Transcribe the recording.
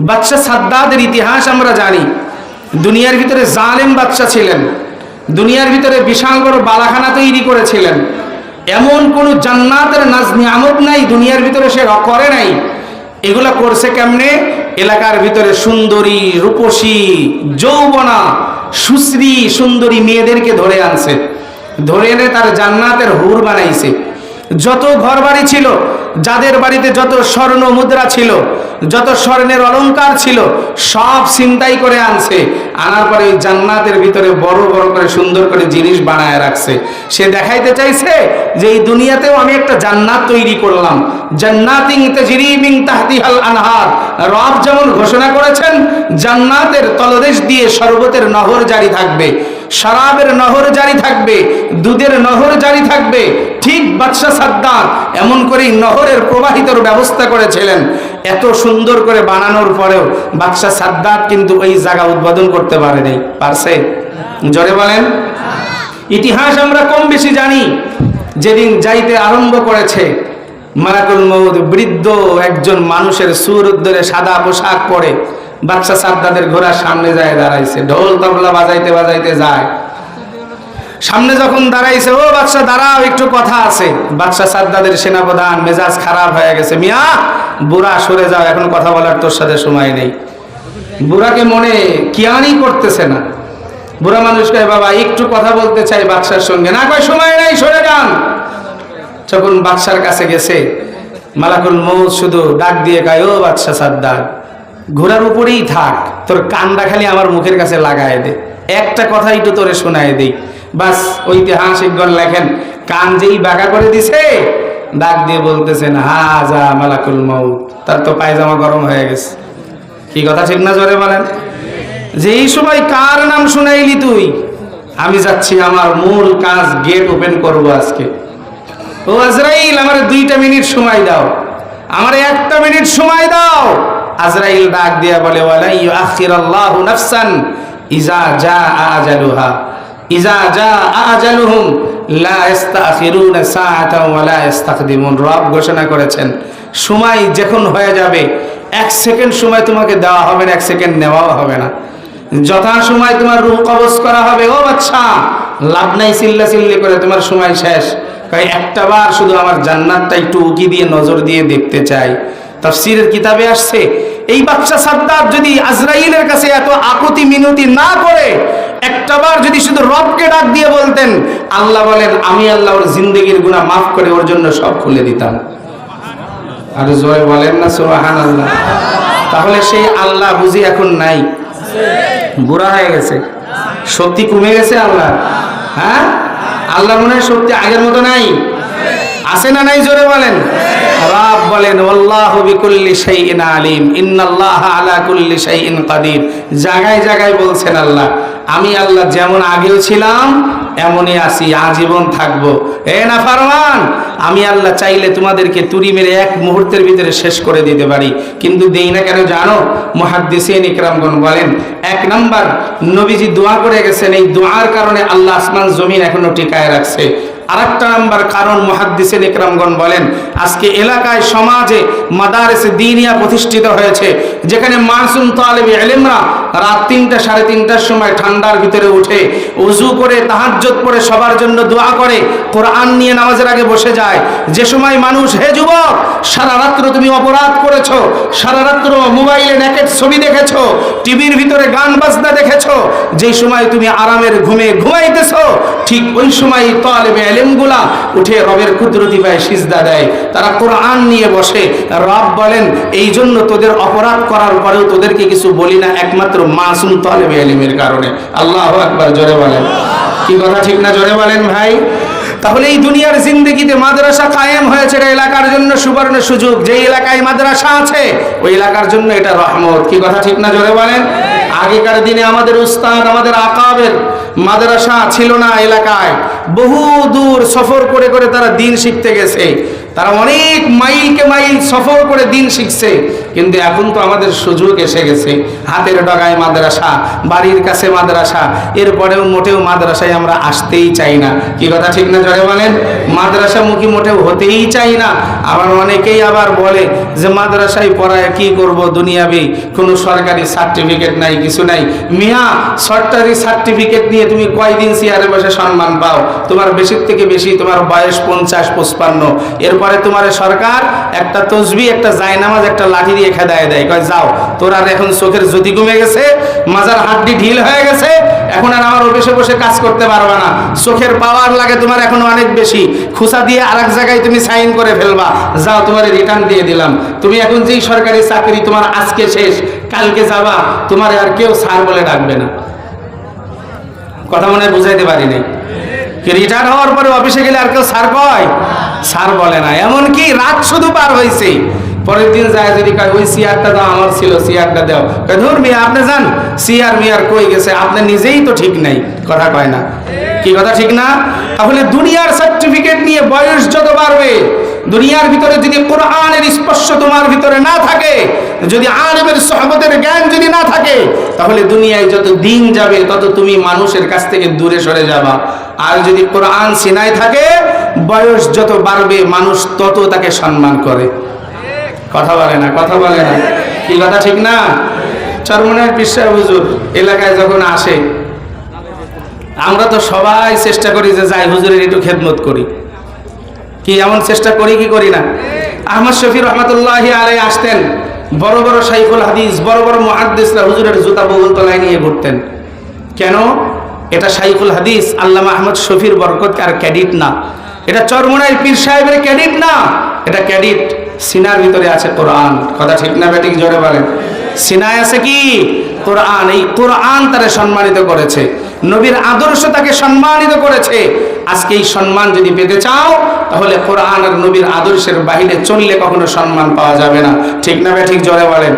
বাদশা সাদ্দাদের ইতিহাস আমরা জানি। দুনিয়ার ভিতরে জালেম বাদশা ছিলেন, দুনিয়ার ভিতরে বিশাল বড় বালাখানা তৈরি করেছিলেন। এমন কোন জান্নাতের নাজ নিয়ামত নাই দুনিয়ার ভিতরে সে করে নাই। এগুলা করছে কেমনে? এলাকার ভিতরে সুন্দরী, রূপসী, যৌবনা, সুশ্রী সুন্দরী মেয়েদেরকে ধরে আনছে, ধরে এনে তার জান্নাতের হুর বানাইছে। যত ঘর বাড়ি ছিল, যাদের বাড়িতে যত স্বর্ণ মুদ্রা ছিল, যত স্বর্ণের অলংকার ছিল, সব ছিনতাই করে আনছে। আনার পরে ওই জান্নাতের ভিতরে বড় বড় করে সুন্দর করে জিনিস বানায় রাখছে। সে দেখাইতে চাইছে যে এই দুনিয়াতেও আমি একটা জান্নাত তৈরি করলাম। জান্নাতিন তাজরি মিন তাহতিহাল আনহার, রব যেমন ঘোষণা করেছেন জান্নাতের তলদেশ দিয়ে শরবতের নহর জারি থাকবে, শরাবের নহর জারি থাকবে, দুধের নহর জারি থাকবে। ঠিক বাদশা সাদ্দাত এমন করেই নহরের প্রবাহিতর ব্যবস্থা করেছিলেন। এত সুন্দর করে বানানোর পরেও বাদশা সাদ্দাত কিন্তু ওই জায়গা উদ্বোধন করতে পারেনি। পারছে? জোরে বলেন। ইতিহাস আমরা কম বেশি জানি। যেদিন যাইতে আরম্ভ করেছে, মালাকুল মউত বৃদ্ধ একজন মানুষের সুরত ধরে সাদা পোশাক পরে বাদশা সাদ্দাতের ঘোড়ার সামনে যায় দাঁড়াইছে। ঢোল তবলা বাজাইতে বাজাইতে যায়। সামনে যখন দাঁড়াইছে, ও বাদশা দাঁড়াও, একটু কথা আছে। বাদশা সাদ্দাতের সেনাপ্রধান মেজাজ খারাপ হয়ে গেছে। মিয়া, বুড়া সরে যাও, এখন কথা বলার তোর সাথে সময় নেই। বুড়াকে মনে কিয়ানি করতেছে না। বুড়া মানুষ কয়, বাবা একটু কথা বলতে চাই বাদশার সঙ্গে। না, কয় সময় নেই, সরে যান। যখন বাদশার কাছে গেছে, মালাকুল মউত শুধু ডাক দিয়ে কয়, ও বাদশা সাদ্দাত, ঘোড়ার উপরেই থাক, তোর কানটা খালি আমার মুখের কাছে লাগায় দে, একটা কথা একটু তোরে শোনায় দেই। বাস ঐতিহাসিকগণ লেখেন, কান যেই বাঁকা করে দিছে, ডাক দিয়ে বলতেছেন, হাজা মালাকুল মউত। তার তো পায়জামা গরম হয়ে গেছে। কি কথা ঠিক না? জোরে বলেন। যেই সময় কার নাম শুনাইলি তুই, আমি যাচ্ছি আমার মূল কাজ, গেট ওপেন করব আজকে। ও আজরাইল, আমার 2 মিনিট সময় দাও, আমার 1 মিনিট সময় দাও। আজরাইল ডাক দিয়া বলে, ওয়ালা ইউআখিরাল্লাহু নাফসান ইজা জাআ আজালুহা ইজা জাআ আজালুহুম লা ইস্তাখিরুনা সাআতাও ওয়া লা ইস্তাকদিমুন। রব ঘোষণা করেছেন, সময় যখন হয়ে যাবে 1 সেকেন্ড সময় তোমাকে দেওয়া হবে না, 1 সেকেন্ড নেওয়াও হবে না। যথা সময় তোমার রূহ কবজ করা হবে, ও বাচ্চা লাভ নাই চিল্লা চিল্লি করে, তোমার সময় শেষ। তাই একটা বার শুধু আমার জান্নাতটা একটু উকি দিয়ে নজর দিয়ে দেখতে চাই। তাফসীরের কিতাবে আসছে, এই বাদশা সাদ্দাত যদি আজরাইলের কাছে এত আকুতি মিনতি না করে একটাবার যদি শুধু রবকে ডাক দিয়ে বলতেন, আল্লাহ বলেন আমি আল্লাহ ওর জিন্দেগির গুনাহ মাফ করে ওর জন্য সব খুলে দিতাম। আর জোরে বলেন না সুবহানাল্লাহ। তাহলে সেই আল্লাহ বুঝি এখন নাই? বুড়া হয়ে গেছে, শক্তি কমে গেছে আল্লাহ। হ্যাঁ, আল্লাহ মনে হয় শক্তি আগের মতো নাই? আছে না নাই? জোরে বলেন। রব বলেন, আল্লাহু বিকুল্লি শাইইন আলিম, ইন্নাল্লাহা আলা কুল্লি শাইইন কাদির। জায়গায় জায়গায় বলছেন আল্লাহ, আমি আল্লাহ যেমন আগেও ছিলাম এমনই আছি, আজীবন থাকবো। এ নাফরমান, আমি আল্লাহ চাইলে তোমাদেরকে তুড়ি মেরে 1 মুহূর্তের ভিতরে শেষ করে দিতে পারি, কিন্তু দেই না কেন জানো? মুহাদ্দিসিন ইকরামগণ বলেন, 1 নাম্বার নবীজি দোয়া করে গেছেন, এই দোয়ার কারণে আল্লাহ আসমান জমিন এখনো টিকায় রাখছে। আরেকটা নাম্বার কারণ মুহাদ্দিসিন ইকরামগণ বলেন, আজকে এলাকায় সমাজে মাদারিসে দ্বীনিয়া প্রতিষ্ঠিত হয়েছে, যেখানে মাসুম তালেবে ইলমরা রাত 3টা 3:30টার সময় ঠান্ডার ভিতরে উঠে ওযু করে তাহাজ্জুদ পড়ে সবার জন্য দোয়া করে, কোরআন নিয়ে নামাজের আগে বসে যায়। যে সময় মানুষ, হে যুবক, সারা রাত্র তুমি অপরাধ করেছো, সারা রাত্র মোবাইলে নেকেট ছবি দেখেছো, টিভির ভিতরে গান বাজনা দেখেছো, যেই সময় তুমি আরামের ঘুমে ঘুমাইতেছো, ঠিক ওই সময় তালেবে ইলমগুলা উঠে রবের কুদরতি পায়ে সিজদা দেয়, তারা কোরআন নিয়ে বসে। রব বলেন, এই জন্য তোদের অপরাধ করার পরেও তোদেরকে কিছু বলি না, একমাত্র মাসুম তালেবে ইলমের কারণে। আল্লাহু আকবার। জোরে বলেন। কি কথা ঠিক না? জোরে বলেন ভাই। তাহলে এই দুনিয়ার জিন্দেগিতে মাদ্রাসা কায়েম হয়েছে, এটা এলাকার জন্য সুবর্ণ সুযোগ। যে এলাকায় মাদ্রাসা আছে ওই এলাকার জন্য এটা রহমত। কি কথা ঠিক না? জোরে বলেন। আগেকার দিনে আমাদের উস্তাদ, আমাদের আকাবের মাদ্রাসা ছিল না এলাকায়, বহু দূর সফর করে করে তারা দিন শিখতে গেছে। তারা অনেক মাইলকে মাইল সফর করে দিন শিখছে, কিন্তু এখন তো আমাদের সুযোগ এসে গেছে, হাতের ডগায় মাদ্রাসা, বাড়ির কাছে মাদ্রাসা, এরপরেও মোটেও মাদ্রাসায় আমরা আসতেই চাই না। কি কথা ঠিক না জোরে বলেন? মাদ্রাসামুখী মোটেও হতেই চাই না। আবার অনেকেই আবার বলে যে মাদ্রাসায় পড়ায় কি করব, দুনিয়াবি কোনো সরকারি সার্টিফিকেট নাই, কিছু নাই। মিয়া, সরকারি সার্টিফিকেট নিয়ে তুমি কয়দিন চেয়ারে বসে সম্মান পাও? তোমার বেশির থেকে বেশি তোমার বয়স 50-55, এরপরে তোমার সরকার একটা তসবি, একটা জায়নামাজ, একটা লাঠি দিয়ে খেদায় দেয়, কয় যাও, তোর আর এখন চোখের জ্যোতি কমে গেছে, মাজার হাড্ডি ঢিল হয়ে গেছে, এখন আর আমার অফিসে বসে কাজ করতে পারবা না, চোখের পাওয়ার লাগে তোমার এখন অনেক বেশি, খুসা দিয়ে আর এক জায়গায় তুমি সাইন করে ফেলবা, যাও তোমার রিটার্ন দিয়ে দিলাম। তুমি এখন যেই সরকারি চাকরি তোমার আজকে শেষ, কালকে যাবা, তোমার আর কেউ স্যার বলে ডাকবে না। কথা মনে হয় বুঝাইতে পারি নাই? রিটায়ার হওয়ার পরে অফিসে গেলে আর কেউ স্যার কয়? স্যার বলে না। এমনকি রাত শুধু পার হয়েছে, পরের দিন যায় যদি কয় ওই চেয়ারটা দাও, আমার ছিল, চেয়ারটা দাও, ধর মিয়া আপনি যান, চেয়ার মিয়ার কই গেছে, আপনি নিজেই তো ঠিক নাই। কথা কয় না? কি কথা ঠিক না? তাহলে দুনিয়ার সার্টিফিকেট নিয়ে বয়স যত বাড়বে, দুনিয়ার ভিতরে যদি কোরআনের স্পর্শ তোমার ভিতরে না থাকে, যদি আলেমের সোহবতের জ্ঞান যদি না থাকে, তাহলে দুনিয়ায় যত দিন যাবে তত তুমি মানুষের কাছ থেকে দূরে সরে যাবা। আর যদি কোরআন সিনায় থাকে, বয়স যত বাড়বে মানুষ তত তাকে সম্মান করে। কথা বলে না? কথা বলে না? কি কথা ঠিক না? চরমনাইয়ের পীর সাহেব হুজুর এলাকায় যখন আসে, আমরা তো সবাই চেষ্টা করি যে যাই হুজুরের একটু খেদমত করি। কি এমন চেষ্টা করি কি করি না? আহমদ শফি রহমতুল্লাহি আলাইহি আসতেন, বড় বড় শাইখুল হাদিস, বড় বড় মুহাদ্দিসরা হুজুরের জুতা বগল তলায় নিয়ে ঘুরতেন। কেন? এটা শাইখুল হাদিস আল্লামা আহমদ শফির বরকত আর ক্যাডিট না, এটা চরমনাইয়ের পীর সাহেবের ক্যাডিট না, এটা ক্যাডিট সিনার ভিতরে আছে কোরআন। কথা ঠিক না বেঠিক জোরে বলেন? সিনায় আছে কি? কোরআন। এই কোরআন তারে সম্মানিত করেছে, নবীর আদর্শ তাকে সম্মানিত করেছে। আজকে এই সম্মান যদি পেতে চাও, তাহলে কোরআন আর নবীর আদর্শের বাইরে চললে কখনো সম্মান পাওয়া যাবে না। ঠিক না বেঠিক জোরে বলেন?